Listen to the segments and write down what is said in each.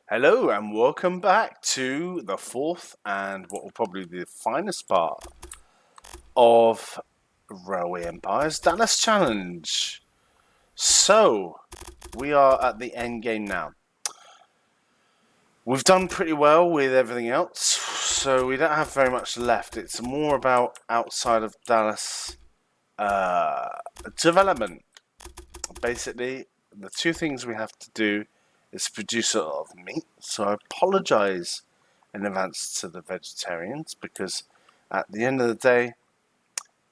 Hello and welcome back to the fourth and what will probably be the finest part of Railway Empire's Dallas Challenge. So, we are at the end game now. We've done pretty well with everything else, so we don't have very much left. It's more about outside of Dallas development. Basically, the two things we have to do is produce a lot of meat, so I apologise in advance to the vegetarians because at the end of the day,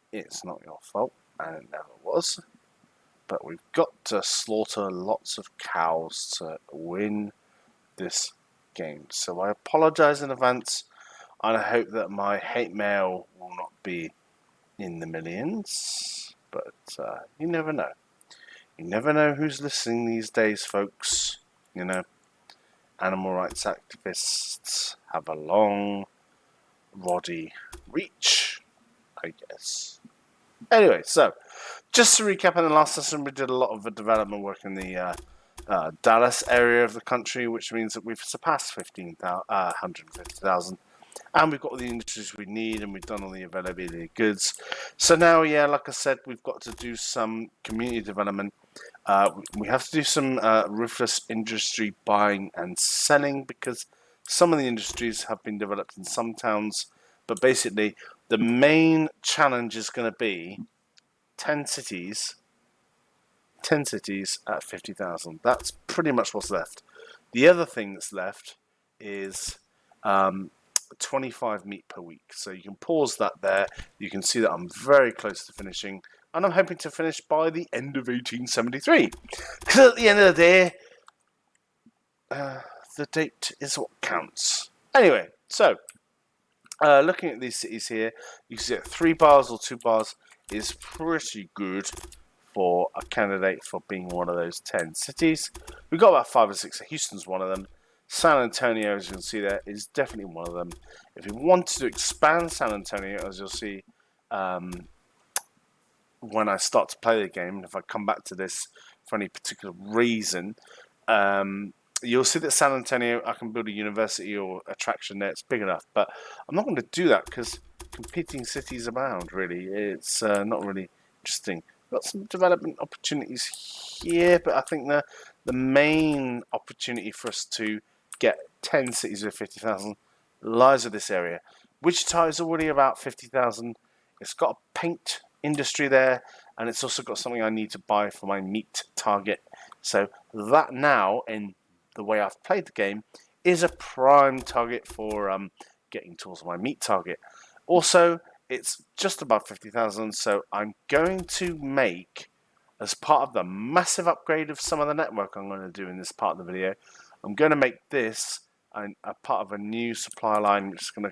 it's not your fault, and it never was. But we've got to slaughter lots of cows to win this game. So I apologise in advance, and I hope that my hate mail will not be in the millions. But you never know. You never know who's listening these days, folks. You know, animal rights activists have a long, roddy reach, I guess. Anyway, so just to recap, in the last session we did a lot of the development work in the Dallas area of the country, which means that we've surpassed 150,000, and we've got all the industries we need, and we've done all the availability of goods. So now, yeah, like I said, we've got to do some community development. We have to do some ruthless industry buying and selling because some of the industries have been developed in some towns, but basically the main challenge is going to be 10 cities at 50,000. That's pretty much what's left. The other thing that's left is 25 meat per week. So you can pause that there. You can see that I'm very close to finishing, and I'm hoping to finish by the end of 1873. Because at the end of the day, the date is what counts. Anyway, so looking at these cities here, you can see that 3 bars or 2 bars is pretty good for a candidate for being one of those 10 cities. We've got about 5 or 6. Houston's one of them. San Antonio, as you can see there, is definitely one of them. If you wanted to expand San Antonio, as you'll see when I start to play the game, if I come back to this for any particular reason, you'll see that San Antonio, I can build a university or attraction there. It's big enough, but I'm not going to do that because competing cities abound, really. It's not really interesting. Got some development opportunities here, but I think the main opportunity for us to get 10 cities with 50,000 lies in this area. Wichita is already about 50,000. It's got a paint industry there, and it's also got something I need to buy for my meat target. So that now, in the way I've played the game, is a prime target for getting towards my meat target. Also, it's just above 50,000, so I'm going to make, as part of the massive upgrade of some of the network I'm going to do in this part of the video, I'm going to make this a part of a new supply line, which is going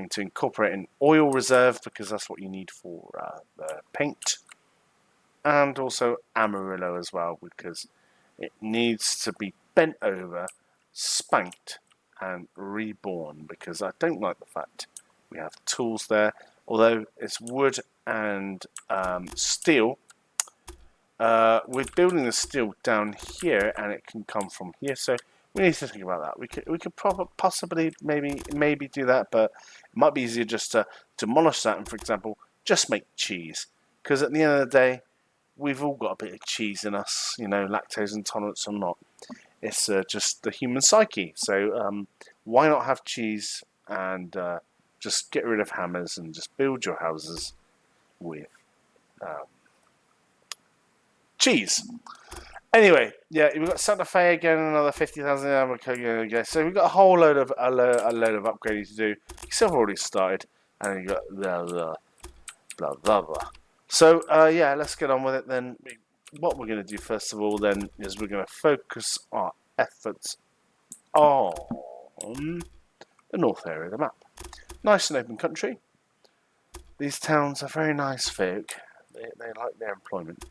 to incorporate an oil reserve, because that's what you need for the paint, and also Amarillo as well, because it needs to be bent over, spanked, and reborn, because I don't like the fact we have tools there. Although it's wood and steel, we're building the steel down here, and it can come from here. So we need to think about that. We could possibly maybe do that, but it might be easier just to demolish that and, for example, just make cheese. Because at the end of the day, we've all got a bit of cheese in us, you know, lactose intolerance or not. It's just the human psyche. So why not have cheese and just get rid of hammers and just build your houses with cheese. Anyway, yeah, we've got Santa Fe again, another 50,000. Okay, so we've got a whole load of upgrading to do. Still already started, and you got blah blah blah. So yeah, let's get on with it then. What we're going to do first of all then is we're going to focus our efforts on the north area of the map. Nice and open country. These towns are very nice folk. They like their employment.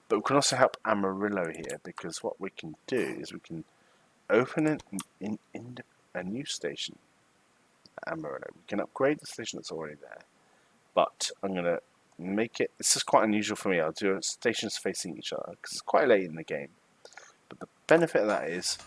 But we can also help Amarillo here, because what we can do is we can open in a new station at Amarillo. We can upgrade the station that's already there. But I'm going to make it... This is quite unusual for me. I'll do stations facing each other because it's quite late in the game. But the benefit of that is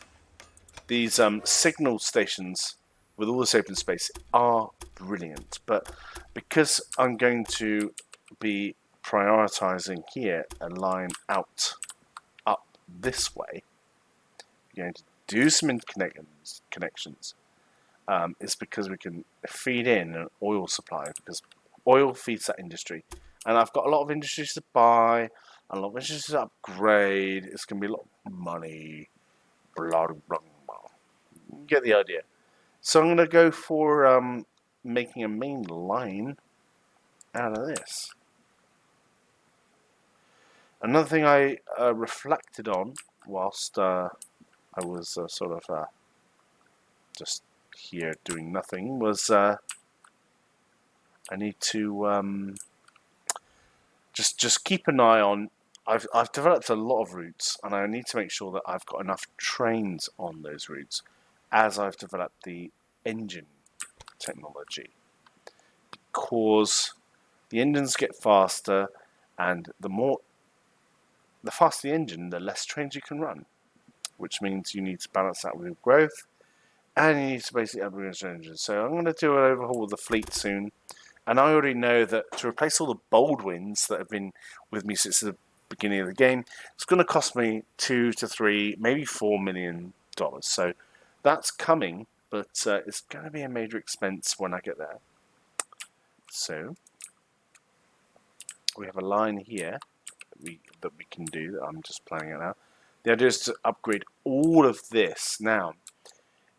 these signal stations with all this open space are brilliant, but because I'm going to be prioritizing here a line out up this way, I'm going to do some connections. It's because we can feed in an oil supply, because oil feeds that industry, and I've got a lot of industries to buy, a lot of industries to upgrade. It's going to be a lot of money. Blah, blah, blah. You get the idea. So I'm going to go for making a main line out of this. Another thing I reflected on whilst I was sort of just here doing nothing was I need to just keep an eye on. I've developed a lot of routes, and I need to make sure that I've got enough trains on those routes as I've developed the engine technology, because the engines get faster, and the faster the engine, the less trains you can run, which means you need to balance that with growth, and you need to basically upgrade your engine. So I'm going to do an overhaul of the fleet soon, and I already know that to replace all the Baldwins that have been with me since the beginning of the game, it's going to cost me $2 to $3, maybe $4 million. So that's coming, but it's going to be a major expense when I get there. So we have a line here that we can do. That I'm just planning it out. The idea is to upgrade all of this. Now,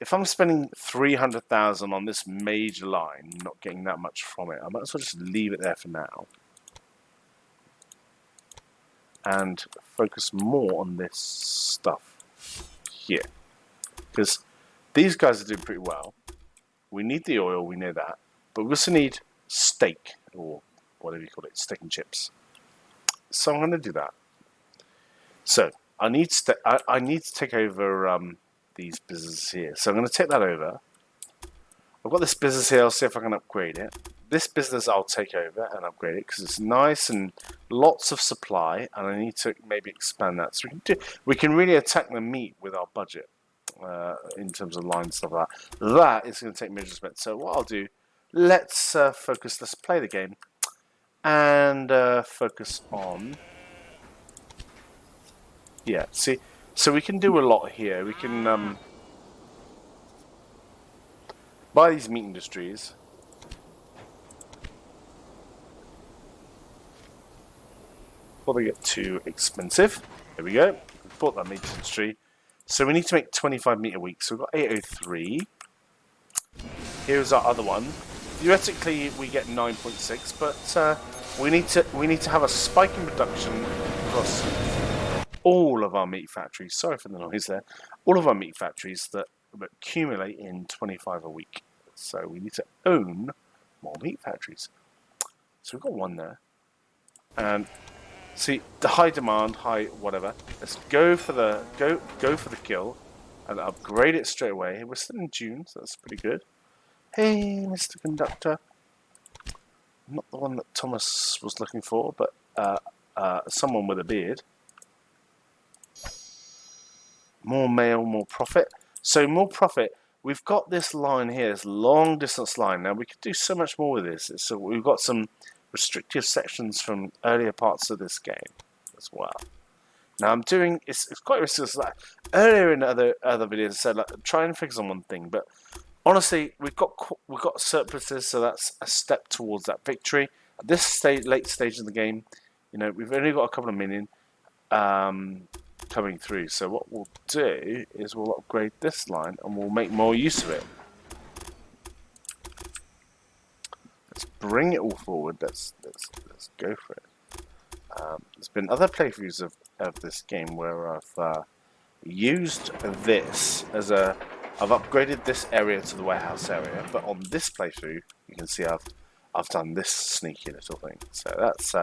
if I'm spending $300,000 on this major line, not getting that much from it, I might as well just leave it there for now and focus more on this stuff here, because these guys are doing pretty well. We need the oil, we know that, but we also need steak, or whatever you call it, steak and chips. So I'm going to do that. So I need to take over these businesses here. So I'm going to take that over. I've got this business here. I'll see if I can upgrade it. This business I'll take over and upgrade it because it's nice and lots of supply, and I need to maybe expand that. So we can really attack the meat with our budget in terms of line stuff like that. That is going to take major spend. So what I'll do, let's focus. Let's play the game and focus on. Yeah, see, so we can do a lot here. We can buy these meat industries. Before they get too expensive. There we go. We bought that meat industry. So we need to make 25 meat a week. So we've got 803. Here's our other one. Theoretically, we get 9.6, but we need to have a spike in production across all of our meat factories. Sorry for the noise there. All of our meat factories that accumulate in 25 a week. So we need to own more meat factories. So we've got one there, and see the high demand, high whatever. Let's go for the go for the kill, and upgrade it straight away. We're still in June, so that's pretty good. Hey, Mr. Conductor. Not the one that Thomas was looking for, but someone with a beard. More mail, more profit. So more profit. We've got this line here, this long distance line. Now we could do so much more with this. So we've got some restrictive sections from earlier parts of this game as well. Now I'm doing it's quite risky. Like earlier in other videos, I said like try and focus on one thing, but honestly, we've got surpluses, so that's a step towards that victory. At this late stage of the game, you know, we've only got a couple of million coming through. So what we'll do is we'll upgrade this line and we'll make more use of it. Let's bring it all forward. Let's go for it. There's been other playthroughs of this game where I've used this as I've upgraded this area to the warehouse area, but on this playthrough you can see I've done this sneaky little thing. So that's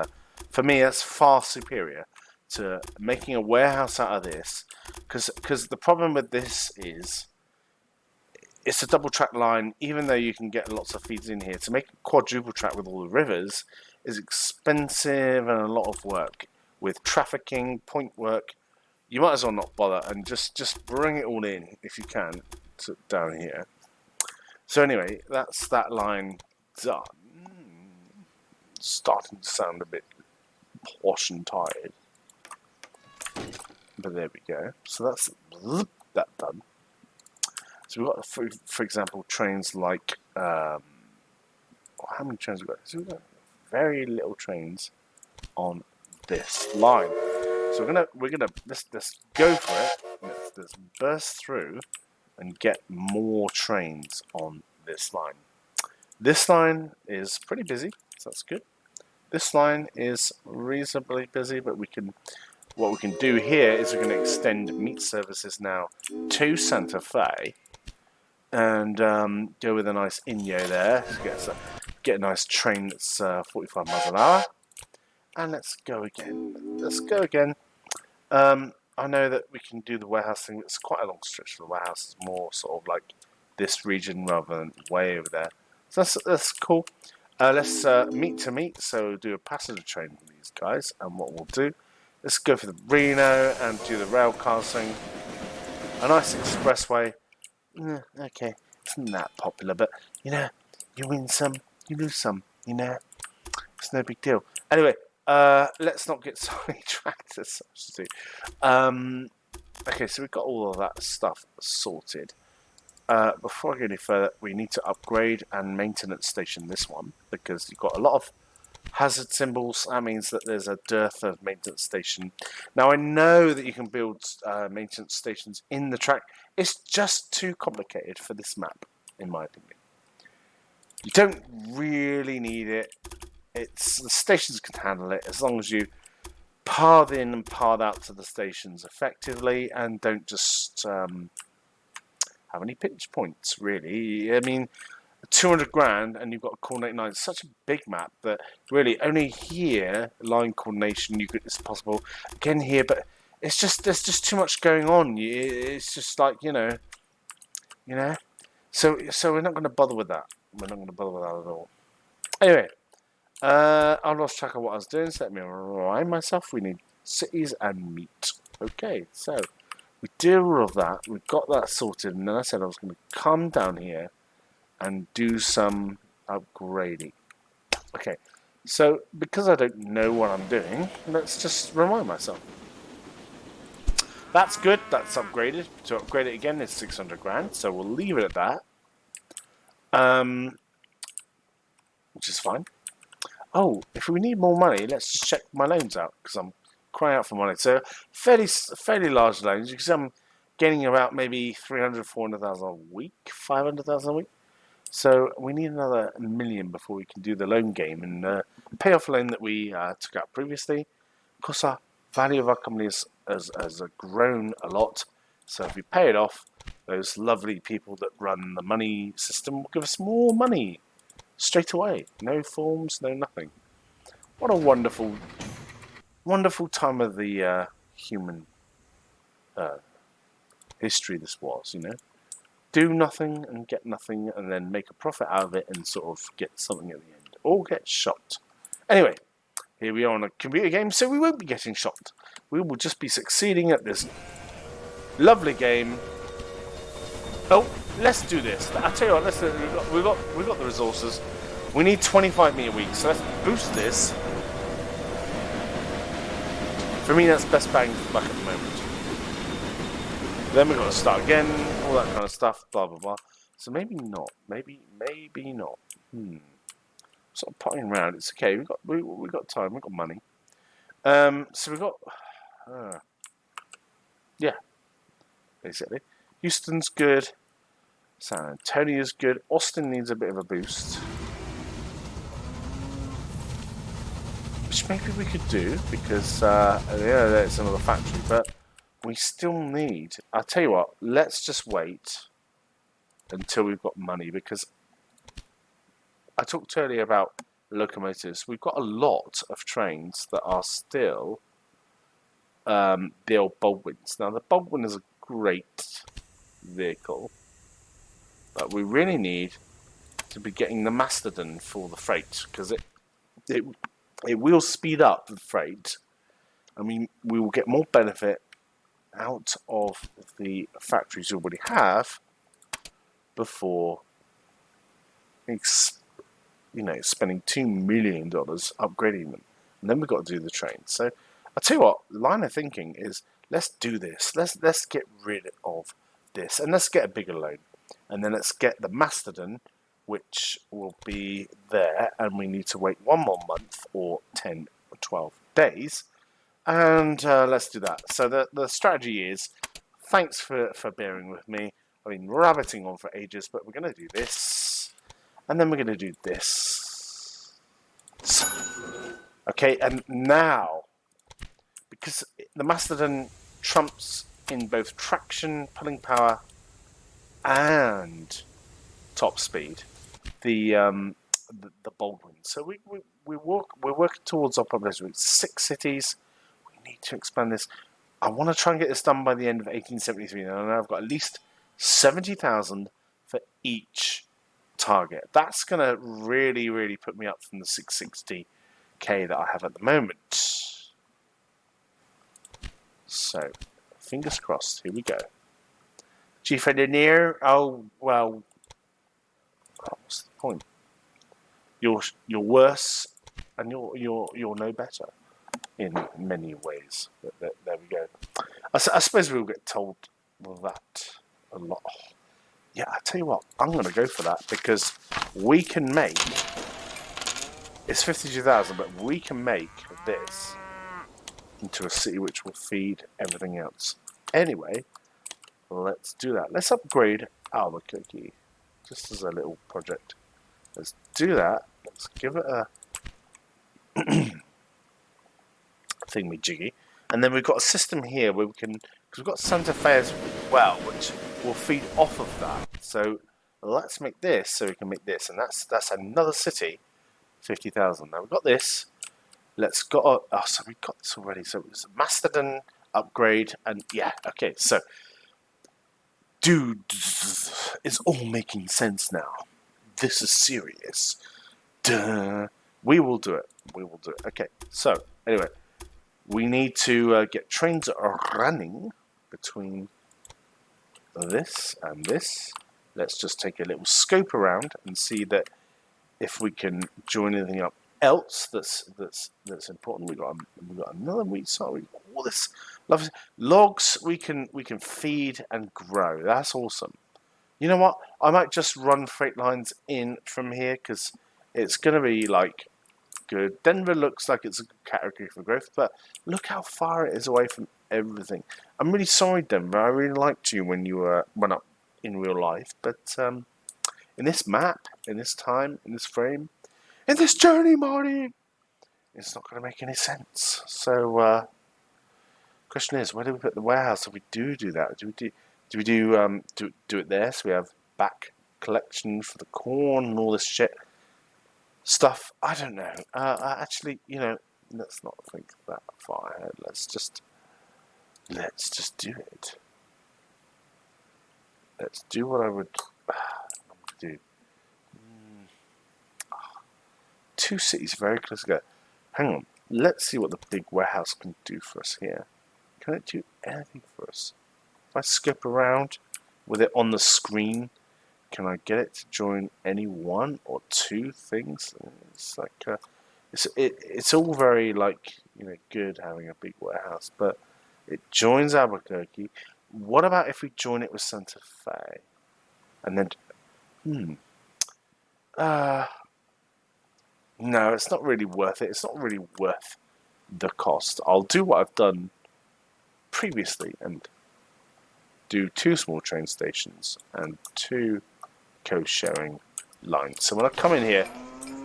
for me that's far superior to making a warehouse out of this, because the problem with this is it's a double track line. Even though you can get lots of feeds in here, to make a quadruple track with all the rivers is expensive and a lot of work with trafficking, point work, you might as well not bother and just bring it all in if you can to down here. So anyway, that's that line done. Starting to sound a bit posh and tired, but there we go. So that's that done. So we've got, for example, trains like how many trains we've got? So we've got very little trains on this line. So we're gonna let's go for it. Let's burst through and get more trains on this line. This line is pretty busy, so that's good. This line is reasonably busy, but what we can do here is we're going to extend meat services now to Santa Fe, and go with a nice Inyo there. Get a nice train that's 45 miles an hour, and let's go again. Let's go again. I know that we can do the warehouse thing. It's quite a long stretch. The warehouse is more sort of like this region rather than way over there. So that's cool. Let's meet to meet. So we'll do a passenger train with these guys, and what we'll do, let's go for the Reno and do the rail casting. A nice expressway. Okay, it's not that popular, but you know, you win some, you lose some. You know, it's no big deal. Anyway. Let's not get sidetracked. Okay, so we've got all of that stuff sorted. Before I go any further, we need to upgrade and maintenance station this one because you've got a lot of hazard symbols. That means that there's a dearth of maintenance station. Now I know that you can build maintenance stations in the track. It's just too complicated for this map, in my opinion. You don't really need it. The stations can handle it as long as you path in and path out to the stations effectively and don't just have any pinch points, really. I mean, 200 grand and you've got a coordinate 9. It's such a big map that really only here line coordination is possible. Again here, but it's just there's just too much going on. It's just like you know. So we're not going to bother with that. We're not going to bother with that at all. Anyway. I lost track of what I was doing, so let me remind myself. We need cities and meat. Okay, so we did all of that. We've got that sorted, and then I said I was going to come down here and do some upgrading. Okay, so because I don't know what I'm doing, let's just remind myself. That's good. That's upgraded. To upgrade it again is 600 grand, so we'll leave it at that. Which is fine. Oh, if we need more money, let's just check my loans out because I'm crying out for money. So fairly large loans. You can see I'm getting about maybe 300, 400,000 a week, 500,000 a week. So we need another million before we can do the loan game and pay off a loan that we took out previously. Of course, our value of our company has grown a lot. So if we pay it off, those lovely people that run the money system will give us more money. Straight away, no forms, no nothing. What a wonderful, wonderful time of the human history this was, you know. Do nothing and get nothing, and then make a profit out of it, and sort of get something at the end, or get shot. Anyway, here we are on a computer game, so we won't be getting shot. We will just be succeeding at this lovely game. Oh. Let's do this. I tell you what. We've got the resources. We need 25 meter a week, so let's boost this. For me, that's best bang for buck at the moment. Then we've got to start again, all that kind of stuff, blah blah blah. So maybe not. Maybe not. Sort of potting around. It's okay. We got time. We've got money. So we've got. Yeah. Basically, Houston's good. San Antonio's good. Austin needs a bit of a boost. Which maybe we could do because it's another factory, but we still need. I'll tell you what, let's just wait until we've got money because I talked earlier about locomotives. We've got a lot of trains that are still the old Baldwins. Now the Baldwin is a great vehicle. But we really need to be getting the Mastodon for the freight because it will speed up the freight. I mean, we will get more benefit out of the factories we already have before spending $2 million upgrading them. And then we've got to do the train. So I'll tell you what, line of thinking is let's do this. Let's get rid of this and let's get a bigger loan. And then let's get the Mastodon, which will be there, and we need to wait 1 more month or 10 or 12 days. And let's do that. So the strategy is, thanks for bearing with me. I've been rabbiting on for ages, but we're going to do this. And then we're going to do this. So, okay, and now, because the Mastodon trumps in both traction, pulling power, and top speed, the Baldwin. So we're working towards our population. 6 cities. We need to expand this. I want to try and get this done by the end of 1873. And I know I've got at least 70,000 for each target. That's going to really, really put me up from the 660k that I have at the moment. So, fingers crossed. Here we go. Chief Engineer. Oh well. What's the point? You're worse, and you're no better in many ways. There we go. I suppose we'll get told that a lot. Yeah, I tell you what, I'm going to go for that because we can make. It's 52,000, but we can make this into a city which will feed everything else. Anyway, let's do that. Let's upgrade Albuquerque, just as a little project. Let's do that. Let's give it a thingy-jiggy. And then we've got a system here where we can, because we've got Santa Fe as well, which will feed off of that. So let's make this so we can make this. And that's another city, 50,000. Now we've got this. Let's go. Oh, so we've got this already. So it was a Mastodon upgrade. And yeah, okay. So, dude, it's all making sense now. This is serious. Duh. We will do it. We will do it. Okay. So, anyway, we need to get trains running between this and this. Let's just take a little scope around and see that if we can join anything up else that's important. We got another wheat site. We got all this lovely logs. We can feed and grow. That's awesome. You know what? I might just run freight lines in from here because it's going to be like good. Denver looks like it's a good category for growth, but look how far it is away from everything. I'm really sorry, Denver. I really liked you when you went up in real life, but in this map, in this time, in this frame, in this journey, Marty, it's not going to make any sense. So, question is, where do we put the warehouse if we do that? Do we do it there so we have back collection for the corn and all this shit stuff? I don't know. Actually, let's not think that far ahead. Let's just do it. Let's do what I would do. 2 cities very close together. Hang on. Let's see what the big warehouse can do for us here. Can it do anything for us? If I skip around with it on the screen, can I get it to join any 1 or 2 things? It's like it's all very good having a big warehouse, but it joins Albuquerque. What about if we join it with Santa Fe? And then no, it's not really worth it. It's not really worth the cost. I'll do what I've done previously and do 2 small train stations and 2 co-sharing lines. So when I come in here,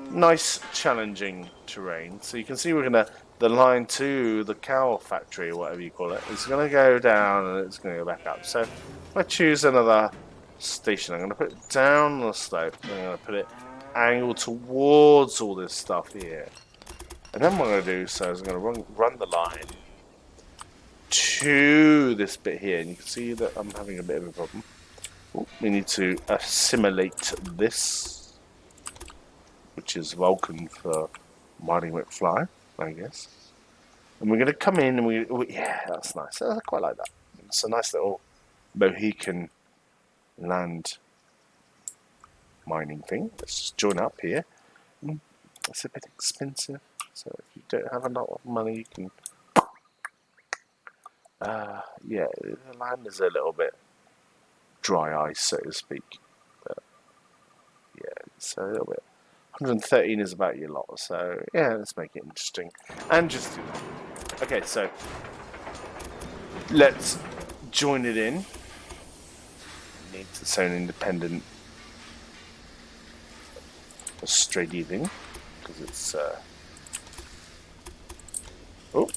nice challenging terrain. So you can see the line to the cow factory, or whatever you call it, is going to go down and it's going to go back up. So if I choose another station, I'm going to put it down the slope. I'm going to put it angled towards all this stuff here. And then what I'm going to do is I'm going to run the line to this bit here. And you can see that I'm having a bit of a problem. Ooh, we need to assimilate this, which is Vulcan for Marty McFly, I guess. And we're going to come in and yeah, that's nice. I quite like that. It's a nice little Mohican land mining thing. Let's just join up here. It's a bit expensive, so if you don't have a lot of money, you can. Yeah, the land is a little bit dry ice, so to speak. But yeah, so a little bit. 113 is about your lot, so yeah, let's make it interesting. And just do that. Okay, so let's join it in. It needs its own independent Australia thing, because it's oh.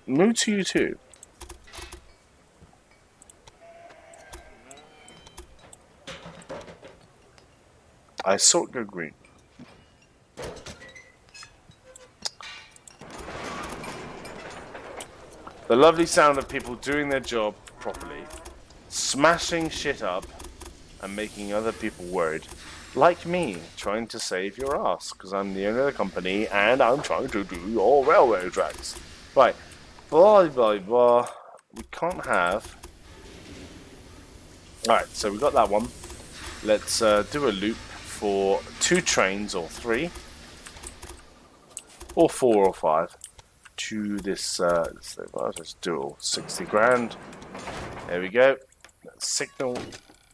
Move to you too. I saw it go green. The lovely sound of people doing their job properly, smashing shit up, and making other people worried. Like me, trying to save your ass, because I'm the owner of the company, and I'm trying to do your railway tracks. Right. Blah, blah, blah. We can't have... Alright, so we got that one. Let's do a loop for 2 trains, or 3, or 4 or 5, to this, let's just do all 60 grand. There we go. Let's signal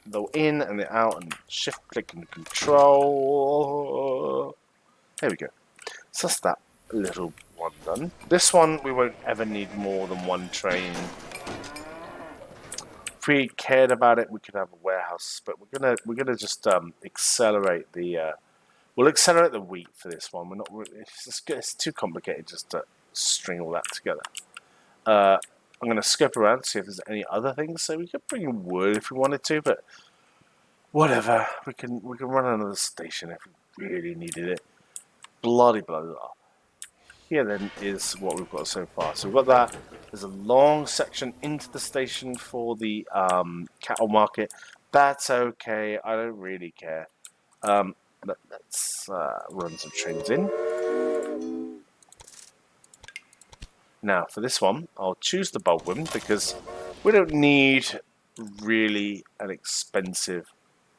the in and the out, and shift click and control. There we go. So that's that little one done. This one we won't ever need more than 1 train. If we cared about it, we could have a warehouse, but we're gonna just accelerate the we'll accelerate the wheat for this one. We're not really, it's too complicated just to string all that together. I'm gonna scope around, see if there's any other things. So we could bring in wood if we wanted to, but whatever. We can run another station if we really needed it. Bloody blah blah. Here then is what we've got so far. So we've got that. There's a long section into the station for the cattle market. That's okay. I don't really care. Let's run some trains in. Now for this one, I'll choose the Baldwin because we don't need really an expensive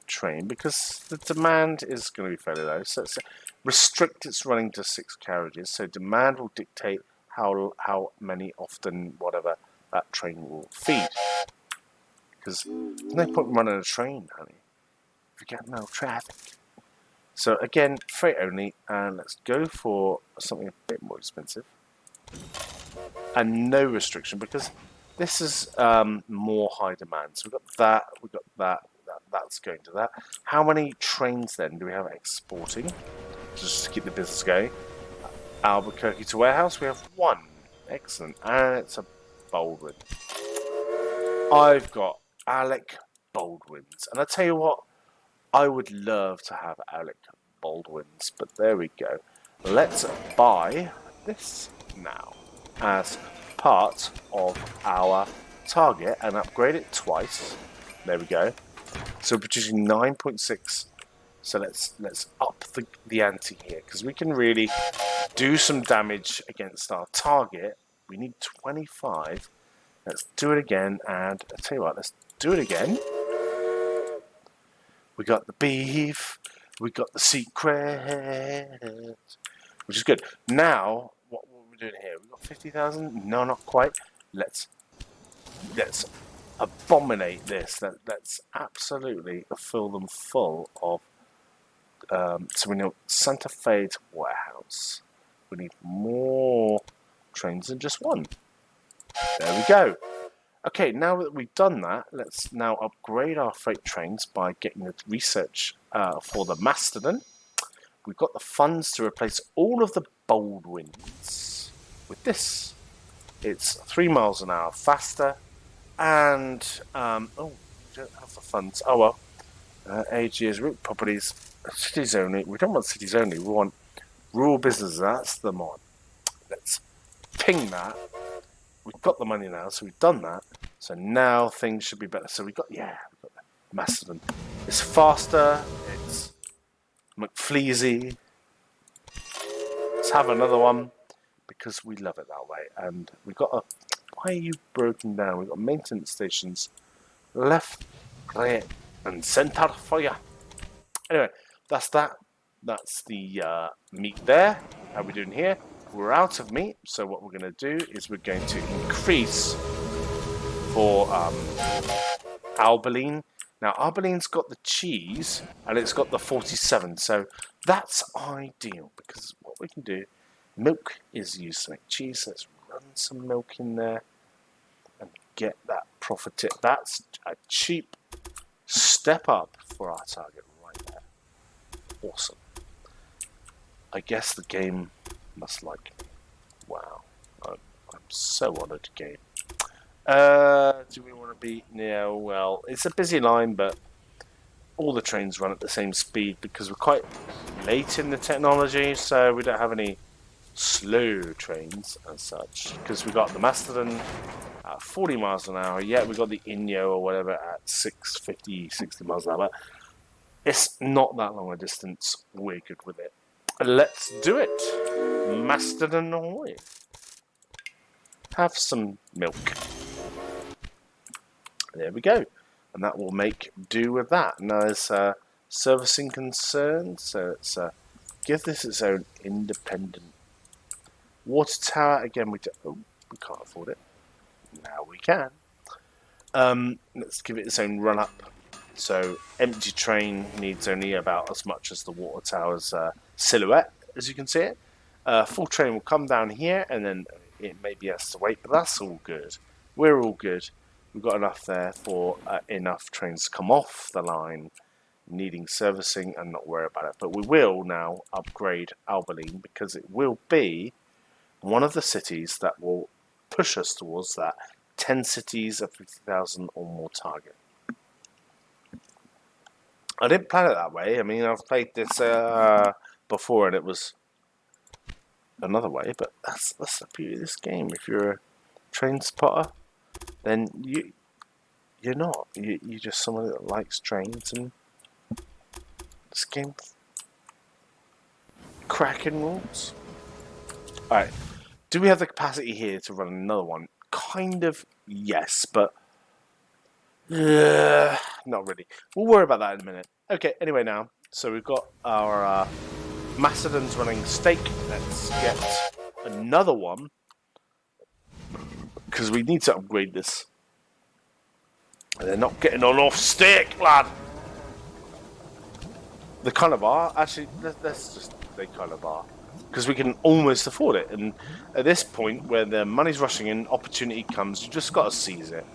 train because the demand is going to be fairly low. So restrict its running to 6 carriages. So demand will dictate how many, often, whatever that train will feed. Because there's no point in running a train, honey, if you get no traffic. So again, freight only, and let's go for something a bit more expensive. And no restriction, because this is more high demand. So we've got that, that's going to that. How many trains then do we have exporting? Just to keep the business going. Albuquerque to warehouse, we have 1. Excellent. And it's a Baldwin. I've got Alec Baldwins. And I tell you what, I would love to have Alec Baldwins, but there we go. Let's buy this now as part of our target and upgrade it twice. There we go. So we're producing 9.6. So let's up the ante here, because we can really do some damage against our target. We need 25. Let's do it again, and I'll tell you what, let's do it again. We got the beef, we got the secret, which is good. Now, what we're doing here, we've got 50,000. No, not quite. Let's abominate this. Let's absolutely fill them full of. So we know Santa Fe to warehouse. We need more trains than just 1. There we go. Okay, now that we've done that, let's now upgrade our freight trains by getting the research for the Mastodon. We've got the funds to replace all of the Baldwins with this. It's 3 miles an hour faster, and oh, we don't have the funds. Oh well. AG's route properties, cities only. We don't want cities only. We want rural businesses. That's the mod. Let's ping that. We've got the money now, so we've done that. So now things should be better. So we've got the Mastodon. It's faster. It's McFleasy. Let's have another one. because we love it that way. And we got a. Why are you broken down? We've got maintenance stations left, right, and centre for you. Anyway, that's that. That's the meat there. How are we doing here? We're out of meat, so what we're going to do is we're going to increase for Albaline. Now, Albaline's got the cheese, and it's got the 47, so that's ideal, because what we can do, milk is used to make cheese. Let's run some milk in there and get that profit. That's a cheap step up for our target right there. Awesome. I guess the game must like me. Wow. I'm so honoured, game. Do we want to be... Yeah, well, it's a busy line, but all the trains run at the same speed because we're quite late in the technology, so we don't have any slow trains as such. Because we got the Mastodon at 40 miles an hour, yet we got the Inyo or whatever at 60 miles an hour. It's not that long a distance. We're good with it. Let's do it. Mastodon ahoy. Have some milk. There we go. And that will make do with that. Now there's servicing concerns, so let's give this its own independent water tower. Again, we can't afford it. Now we can. Let's give it its own run up. So empty train needs only about as much as the water tower's silhouette, as you can see it. Full train will come down here, and then it maybe has to wait, but that's all good. We're all good. We've got enough there for enough trains to come off the line, needing servicing, and not worry about it. But we will now upgrade Albaline, because it will be one of the cities that will push us towards that 10 cities of 50,000 or more target. I didn't plan it that way. I mean, I've played this before, and it was another way. But that's the beauty of this game. If you're a train spotter, then you're not. You're just someone that likes trains, and this game cracking rules. All right. Do we have the capacity here to run another one? Kind of, yes, but not really. We'll worry about that in a minute. Okay, anyway now, so we've got our Mastodons running steak. Let's get another one, because we need to upgrade this. And they're not getting on off steak, lad! They kind of are. Actually, they kind of are. Because we can almost afford it. And at this point, where the money's rushing in, opportunity comes, you just got to seize it.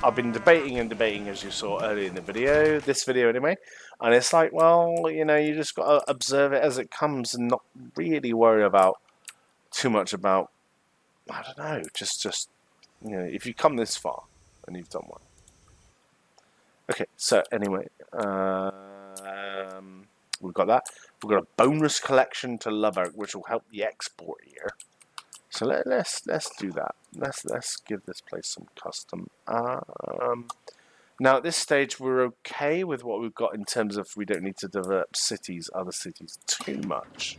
I've been debating, as you saw earlier in the video, this video anyway, and it's like, well, you know, you just got to observe it as it comes and not really worry about too much about, I don't know, just you know, if you come this far and you've done one. Okay, so anyway, we've got that. We've got a bonus collection to Lubbock, which will help the export here. So let's do that. Let's give this place some custom. Now at this stage we're okay with what we've got in terms of we don't need to develop other cities too much.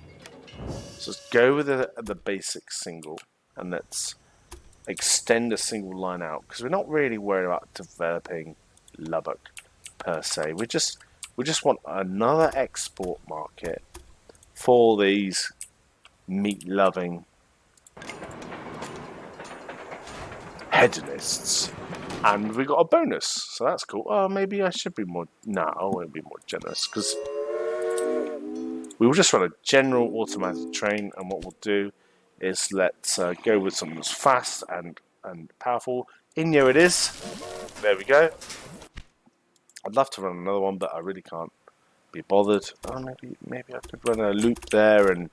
So let's go with the basic single, and let's extend a single line out, because we're not really worried about developing Lubbock per se. We just want another export market for these meat-loving hedonists, and we got a bonus, so that's cool. Oh, maybe I should be more. No, I won't be more generous, because we will just run a general automatic train, and what we'll do is let's go with something that's fast and powerful. Inyo it is. There we go. I'd love to run another one, but I really can't be bothered. Oh, maybe I could run a loop there,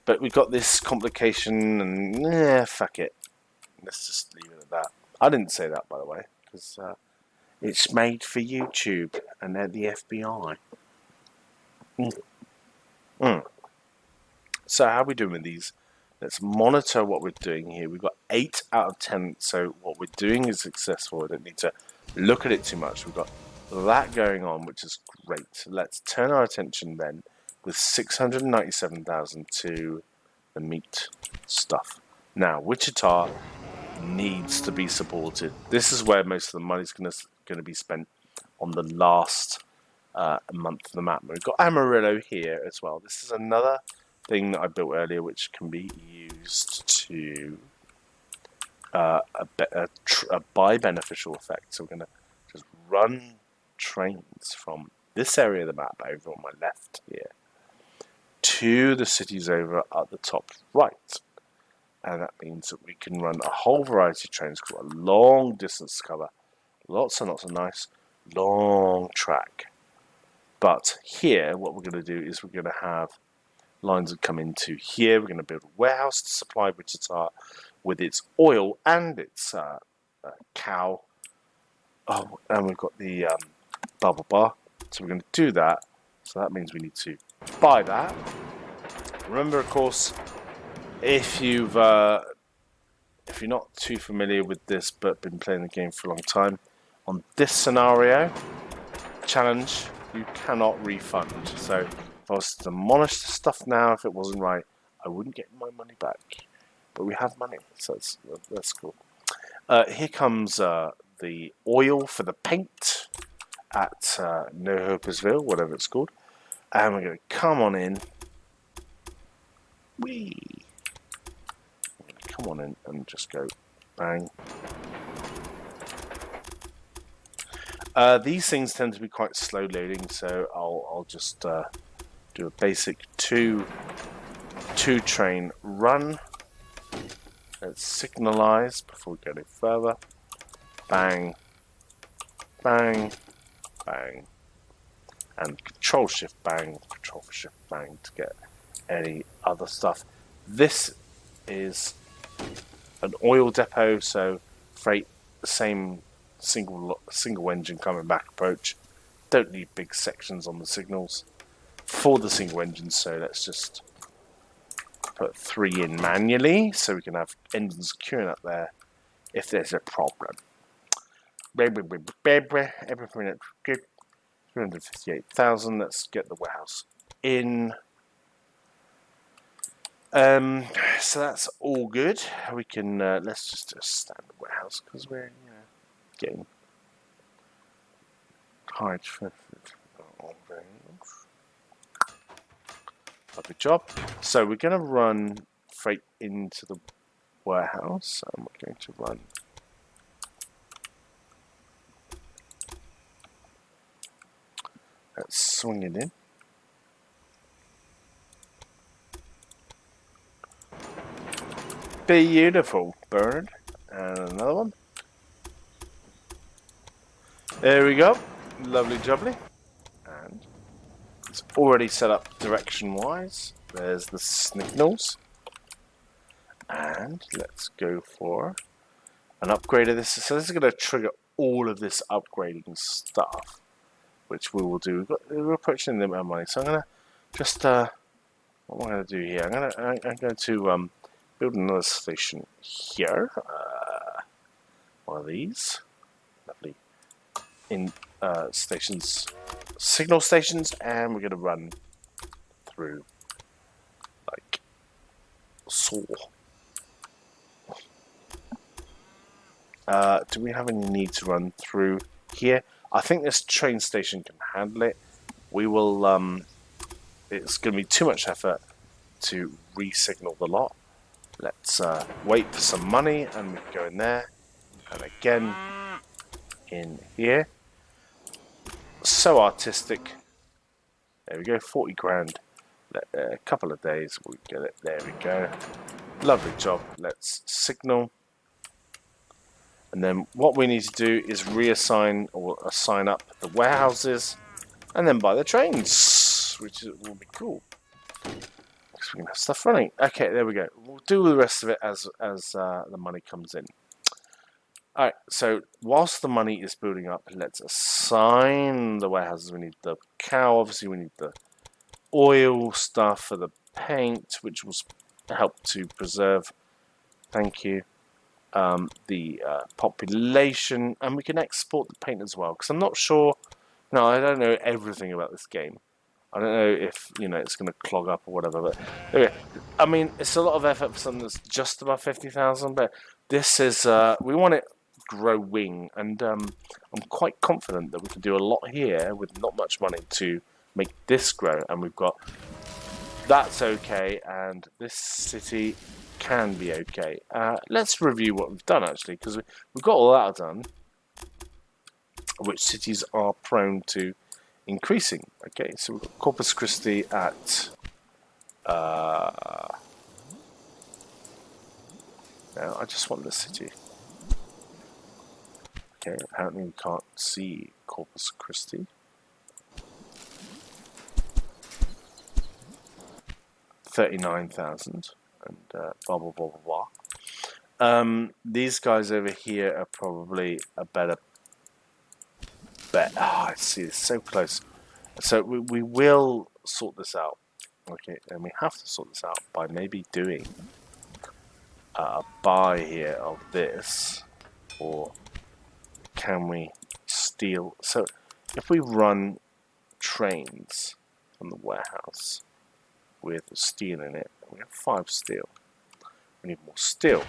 but we got this complication, and fuck it. Let's just leave it at that. I didn't say that, by the way, because it's made for YouTube and they're the FBI. So how are we doing with these? Let's monitor what we're doing here. We've got 8 out of 10, so what we're doing is successful. I don't need to look at it too much. We've got that going on, which is great. Let's turn our attention then with 697,000 to the meat stuff. Now, Wichita needs to be supported. This is where most of the money's going to be spent on the last month of the map. We've got Amarillo here as well. This is another thing that I built earlier, which can be used to a buy beneficial effect. So we're going to just run trains from this area of the map over on my left here to the cities over at the top right. And that means that we can run a whole variety of trains, got a long distance to cover, lots and lots of nice long track. But here, what we're going to do is we're going to have lines that come into here. We're going to build a warehouse to supply Wichita with its oil and its cow. Oh, and we've got the bubble bar. So we're going to do that. So that means we need to buy that. Remember, of course, if you're not too familiar with this but been playing the game for a long time, on this scenario challenge, you cannot refund. So if I was to demolish the stuff now, if it wasn't right, I wouldn't get my money back. But we have money, so that's cool. Here comes the oil for the paint at No Hopersville, whatever it's called. And we're going to come on in. Whee! Come on in and just go bang. These things tend to be quite slow loading, so I'll just do a basic two train run. Let's signalize before we go any further. Bang, bang, bang, and control shift bang, control shift bang to get any other stuff. This is an oil depot, so freight, the same single engine coming back approach. Don't need big sections on the signals for the single engine, so let's just put 3 in manually so we can have engines queuing up there if there's a problem. Everything at 358,000. Let's get the warehouse in. So that's all good. We can let's just do a standard warehouse because we're getting high. Good job. So we're going to run freight into the warehouse, and we're going to run. Let's swing it in. Beautiful bird. And another one. There we go. Lovely jubbly. And it's already set up direction wise. There's the signals. And let's go for an upgrade of this. So this is going to trigger all of this upgrading stuff, which we will do. We're approaching the limit of money. So I'm going to just, what am I going to do here? I'm going to build another station here. One of these. Lovely. In stations, signal stations, and we're going to run through like so. Do we have any need to run through here? I think this train station can handle it. We will. It's going to be too much effort to re-signal the lot. Let's wait for some money, and we can go in there, and again in here. So artistic. There we go, 40 grand. A couple of days, we'll get it. There we go. Lovely job. Let's signal. And then what we need to do is reassign or assign up the warehouses and then buy the trains, which will be cool. Because we can have stuff running. Okay, there we go. We'll do the rest of it as the money comes in. Alright, so whilst the money is building up, let's assign the warehouses. We need the cow, obviously we need the oil stuff for the paint, which will help to preserve, thank you, the population, and we can export the paint as well, because I'm not sure, no, I don't know everything about this game, I don't know if, it's going to clog up or whatever, but anyway, I mean, it's a lot of effort for something that's just above 50,000, but this is, we want it growing, and I'm quite confident that we can do a lot here with not much money to make this grow, and we've got, that's okay, and this city can be okay. Let's review what we've done, actually, because we've got all that done, which cities are prone to increasing. Okay, so we've got Corpus Christi at no, I just want the city. Okay, apparently we can't see Corpus Christi. 39,000 and blah blah blah blah blah. These guys over here are probably a better bet. I see, it's so close. So we will sort this out. Okay, and we have to sort this out by maybe doing a buy here of this, or can we steal? So if we run trains from the warehouse with steel in it, we have 5 steel. We need more steel.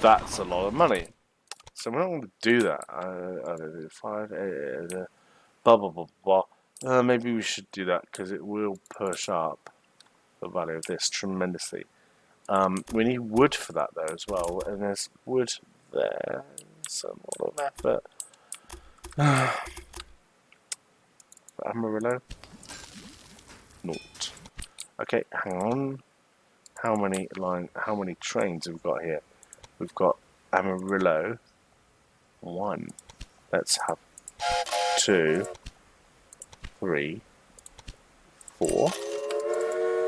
That's a lot of money. So we're not going to do that. I don't know, 5, blah blah blah blah. Maybe we should do that because it will push up the value of this tremendously. We need wood for that though as well, and there's wood there. It's a lot of effort. Amarillo? Naught. Okay, hang on. How many trains have we got here? We've got Amarillo 1. Let's have 2, 3, 4.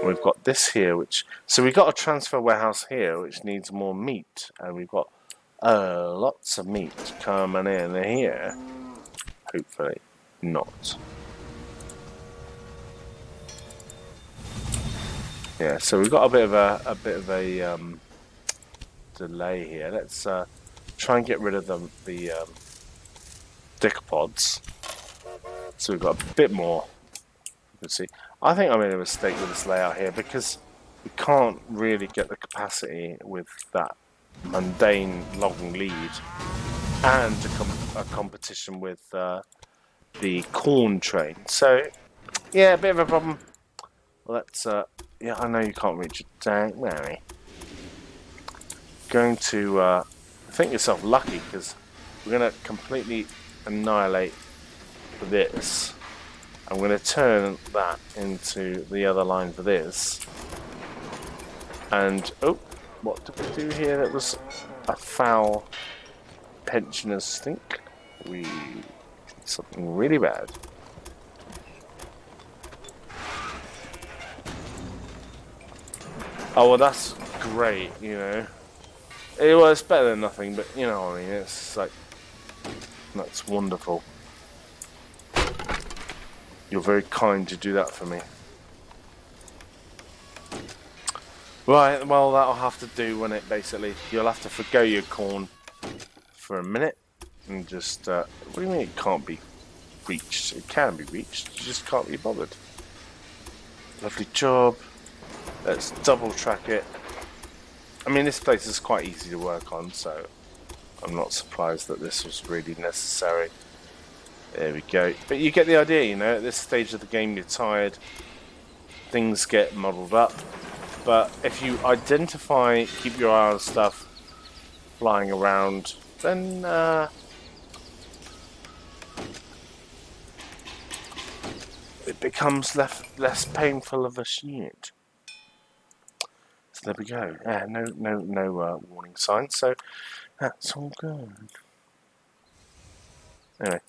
We've got this here, so we've got a transfer warehouse here which needs more meat, and we've got lots of meat coming in here. Hopefully not. Yeah, so we've got a bit of a delay here. Let's try and get rid of the decapods. So we've got a bit more. You can see. I think I made a mistake with this layout here because we can't really get the capacity with that mundane long lead and a competition with the corn train. So yeah, a bit of a problem. Let's yeah, I know you can't reach it. Dang, Mary. Going to think yourself lucky because we're going to completely annihilate this. I'm going to turn that into the other line for this. And, oh, what did we do here? That was a foul pensioners stink. We did something really bad. Oh, well, that's great, you know. Well, it's better than nothing, but you know what I mean. It's like, that's wonderful. You're very kind to do that for me. Right, well, that'll have to do when it basically, you'll have to forgo your corn for a minute and just, what do you mean it can't be reached? It can be reached, you just can't be bothered. Lovely job. Let's double track it. I mean, this place is quite easy to work on, so I'm not surprised that this was really necessary. There we go. But you get the idea, you know, at this stage of the game you're tired, things get muddled up. But if you identify, keep your eye on stuff flying around, then it becomes less painful of a unit. So there we go. Yeah, no warning signs. So that's all good. Anyway,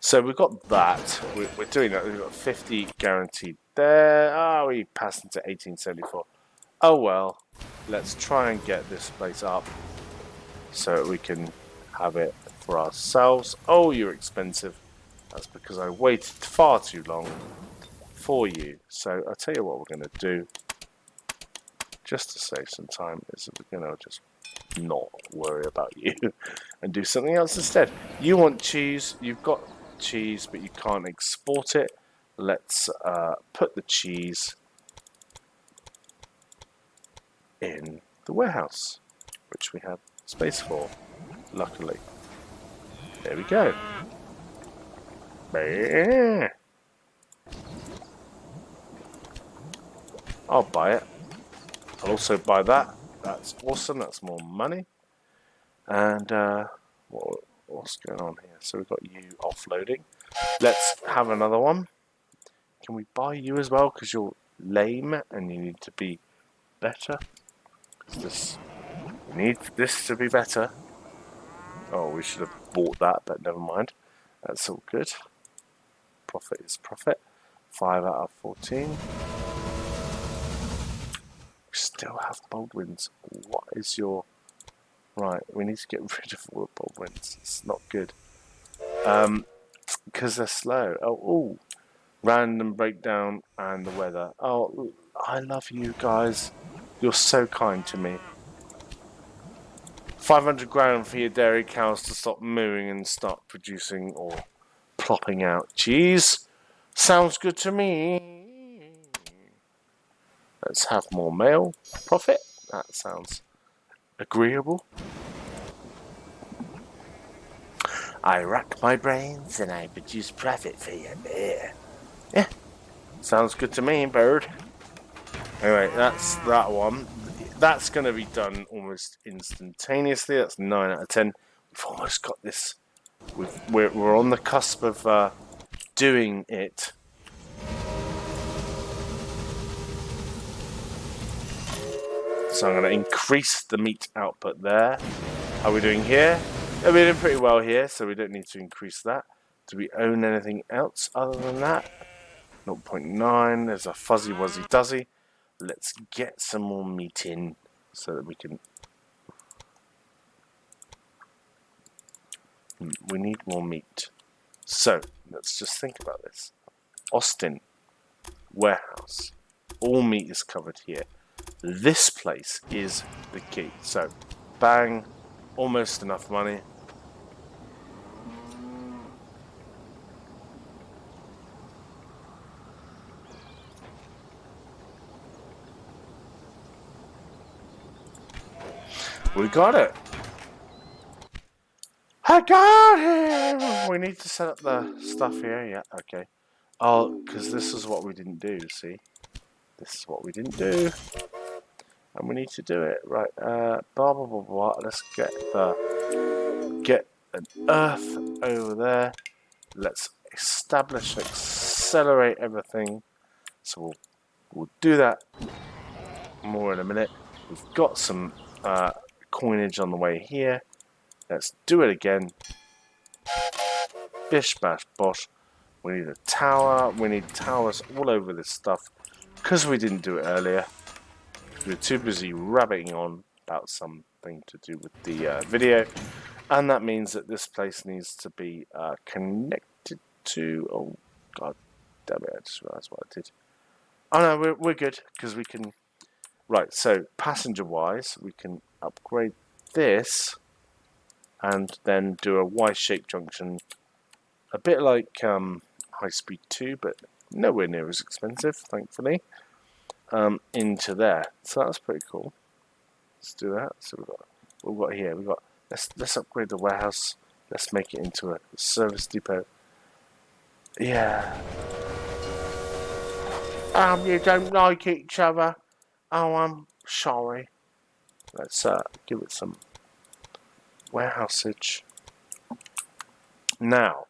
so we've got that. We're doing that. We've got 50 guaranteed there. Ah, we passed into 1874. Oh well. Let's try and get this place up so we can have it for ourselves. Oh, you're expensive. That's because I waited far too long for you. So I'll tell you what we're going to do, just to save some time, is that we're going to just not worry about you and do something else instead. You want cheese, you've got cheese, but you can't export it. Let's put the cheese in the warehouse, which we have space for, luckily. There we go. I'll buy it. I'll also buy that. That's awesome. That's more money. And what's going on here? So we've got you offloading. Let's have another one. Can we buy you as well? Because you're lame and you need to be better. We need this to be better. Oh, we should have bought that, but never mind. That's all good. Profit is profit. 5 out of 14. We still have Baldwins. What is your... Right, we need to get rid of all the Baldwins. It's not good. Because they're slow. Oh, random breakdown and the weather. Oh, I love you guys. You're so kind to me. 500 grand for your dairy cows to stop mooing and start producing or plopping out cheese. Sounds good to me. Let's have more mail. Profit. That sounds agreeable. I rack my brains and I produce profit for you, bear. Yeah. Sounds good to me, bird. Anyway, that's that one. That's going to be done almost instantaneously. That's 9 out of 10. We've almost got this. We're on the cusp of doing it. So I'm going to increase the meat output there. How are we doing here? We're doing pretty well here, so we don't need to increase that. Do we own anything else other than that? 0.9. There's a fuzzy wuzzy duzzy. Let's get some more meat in so that we can... We need more meat. So, let's just think about this. Austin, warehouse. All meat is covered here. This place is the key. So, bang, almost enough money. We got it. I got him. We need to set up the stuff here. Yeah, okay. Oh, because this is what we didn't do, see? This is what we didn't do. And we need to do it. Right, blah, blah, blah, blah. Let's get an earth over there. Let's establish, accelerate everything. So we'll do that more in a minute. We've got some coinage on the way here. Let's do it again. Bish bash bosh. We need a tower. We need towers all over this stuff because we didn't do it earlier. We were too busy rabbiting on about something to do with the video, and that means that this place needs to be connected to... Oh god damn it, I just realised what I did. Oh no, we're good because we can... Right, so passenger wise we can upgrade this and then do a Y-shaped junction, a bit like High Speed 2, but nowhere near as expensive, thankfully, into there. So that's pretty cool. Let's do that. So we've got here. Let's upgrade the warehouse. Let's make it into a service depot. Yeah. You don't like each other. Oh, I'm sorry. Let's give it some warehousage. Now,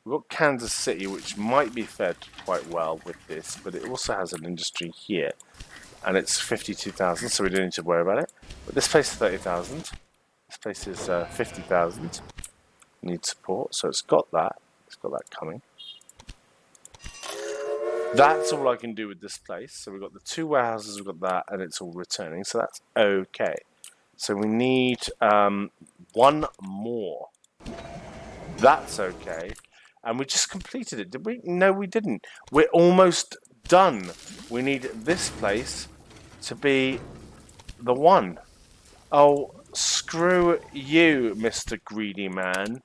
we've got Kansas City, which might be fed quite well with this, but it also has an industry here, and it's 52,000, so we don't need to worry about it. But this place is 30,000. This place is 50,000. Need support, so it's got that. It's got that coming. That's all I can do with this place. So we've got the 2 warehouses, we've got that, and it's all returning, so that's okay. So we need 1 more. That's okay. And we just completed it, did we? No, we didn't. We're almost done. We need this place to be the one. Oh, screw you, Mr. Greedy Man.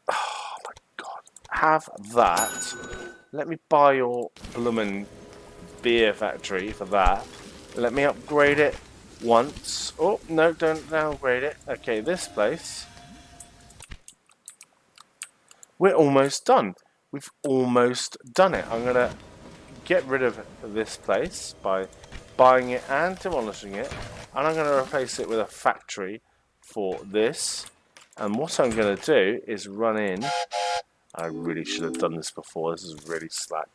Oh my have that. Let me buy your bloomin' beer factory for that. Let me upgrade it once. Oh, no, don't downgrade it. Okay, this place. We're almost done. We've almost done it. I'm going to get rid of this place by buying it and demolishing it. And I'm going to replace it with a factory for this. And what I'm going to do is run in. I really should have done this before. This is really slack.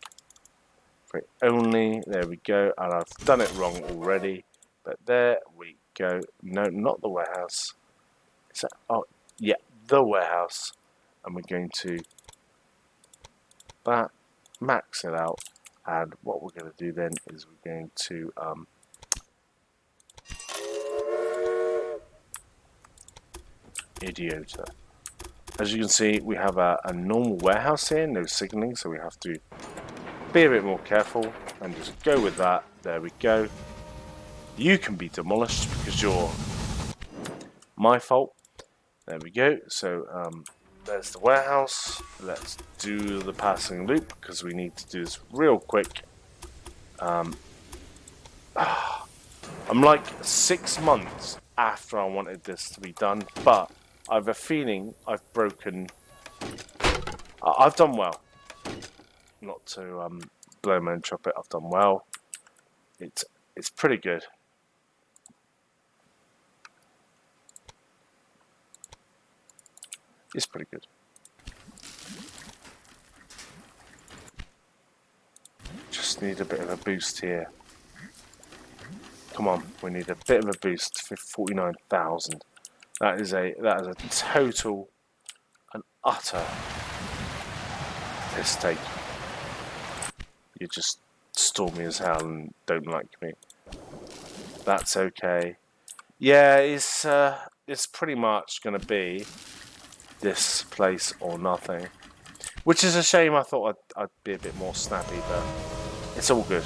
Only, there we go. And I've done it wrong already. But there we go. No, not the warehouse. Is that, oh, yeah, the warehouse. And we're going to that, max it out. And what we're going to do then is we're going to Idiota. As you can see, we have a normal warehouse here, no signaling, so we have to be a bit more careful and just go with that. There we go. You can be demolished because you're my fault. There we go. So there's the warehouse. Let's do the passing loop because we need to do this real quick. I'm like 6 months after I wanted this to be done, but I have a feeling I've broken. I've done well. Not to blow my own trumpet. I've done well. It's pretty good. It's pretty good. Just need a bit of a boost here. Come on, we need a bit of a boost for 49,000. That is a total and utter mistake. You're just stormy as hell and don't like me. That's okay. Yeah, it's pretty much going to be this place or nothing. Which is a shame. I thought I'd be a bit more snappy, but it's all good.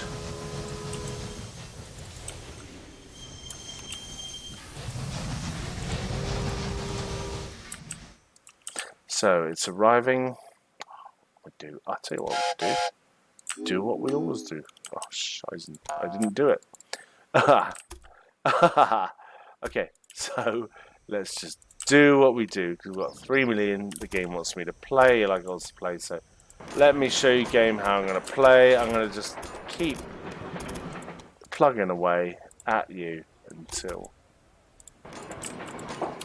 So it's arriving. I'll tell you what we do. Do what we always do. Oh, shizen. I didn't do it. Okay, so let's just do what we do because we've got 3 million. The game wants me to play like I was to play. So let me show you, game, how I'm going to play. I'm going to just keep plugging away at you until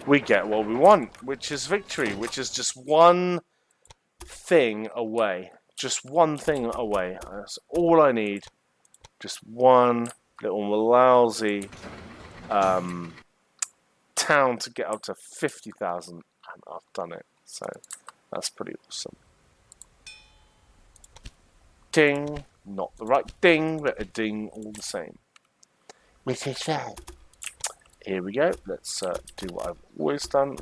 we get what we want, which is victory, which is just one thing away. Just one thing away. That's all I need. Just one little lousy town to get up to 50,000, and I've done it. So that's pretty awesome. Ding. Not the right ding, but a ding all the same. Which is right. Here we go. Let's do what I've always done.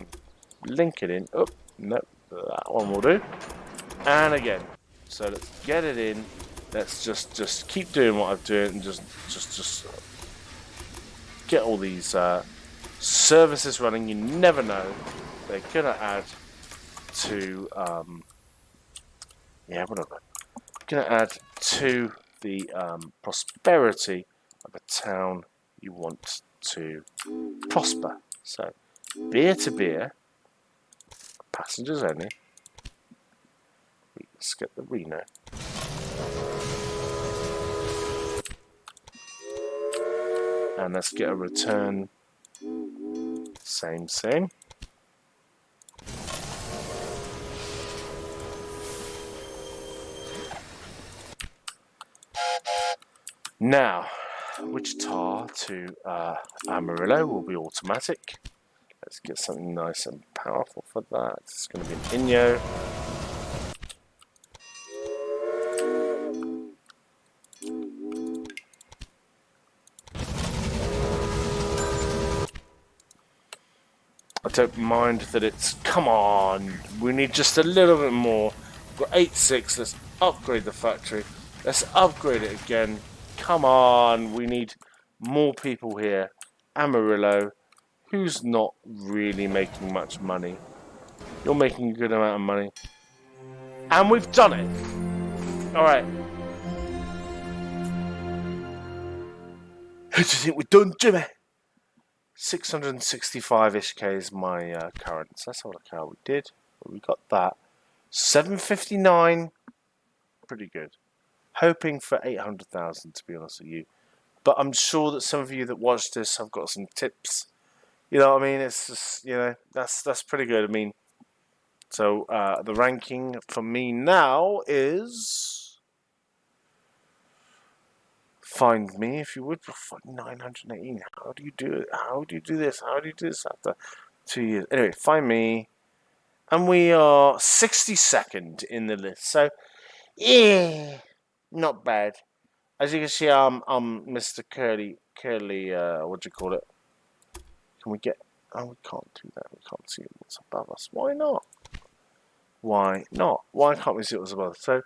Link it in. Oh, no, that one will do. And again. So let's get it in. Let's just keep doing what I'm doing and just get all these services running. You never know. They're gonna add to yeah, whatever. Gonna add to the prosperity of a town you want to prosper. So beer to beer, passengers only. Let's get the Reno. And let's get a return. Same. Now, Wichita to Amarillo will be automatic. Let's get something nice and powerful for that. It's going to be an Inyo. I don't mind that it's, come on, we need just a little bit more. We've got 8.6, let's upgrade the factory. Let's upgrade it again. Come on, we need more people here. Amarillo, who's not really making much money. You're making a good amount of money. And we've done it. Alright. Who do you think we've done, Jimmy? 665-ish K is my current. So let's have a look how we did. We got that. 759. Pretty good. Hoping for 800,000, to be honest with you. But I'm sure that some of you that watch this have got some tips. You know what I mean? It's just, you know, that's pretty good. I mean, so the ranking for me now is, find me if you would, 918. How do you do it? How do you do this? How do you do this after 2 years? Anyway, find me, and we are 62nd in the list. So, yeah, not bad. As you can see, I'm Mr. Curly. What do you call it? Can we get? Oh, we can't do that. We can't see what's above us. Why not? Why not? Why can't we see what's above us? So,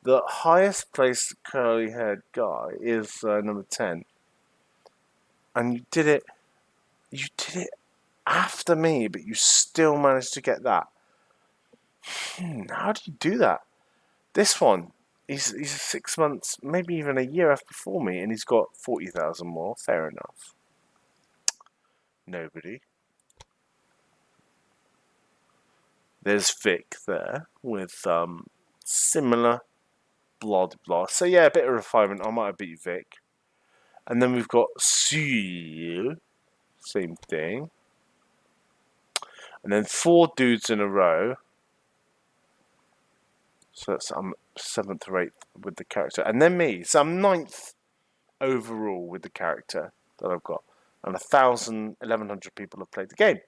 the highest placed curly-haired guy is number 10, and you did it. You did it after me, but you still managed to get that. How do you do that? This one, he's 6 months, maybe even a year after before me, and he's got 40,000 more. Fair enough. Nobody. There's Vic there with similar blood. So yeah, a bit of refinement. I might have beat Vic. And then we've got Seal. Same thing. And then 4 dudes in a row. So that's 7th or 8th with the character. And then me. So I'm 9th overall with the character that I've got. And 1,100 people have played the game.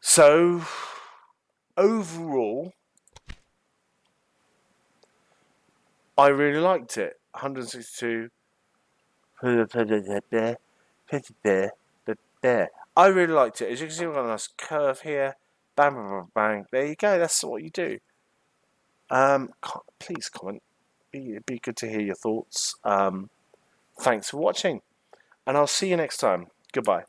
So, overall, I really liked it. 162. I really liked it. As you can see, we've got a nice curve here. Bang, bang, bang, bang. There you go. That's what you do. Please comment. It'd be good to hear your thoughts. Thanks for watching. And I'll see you next time. Goodbye.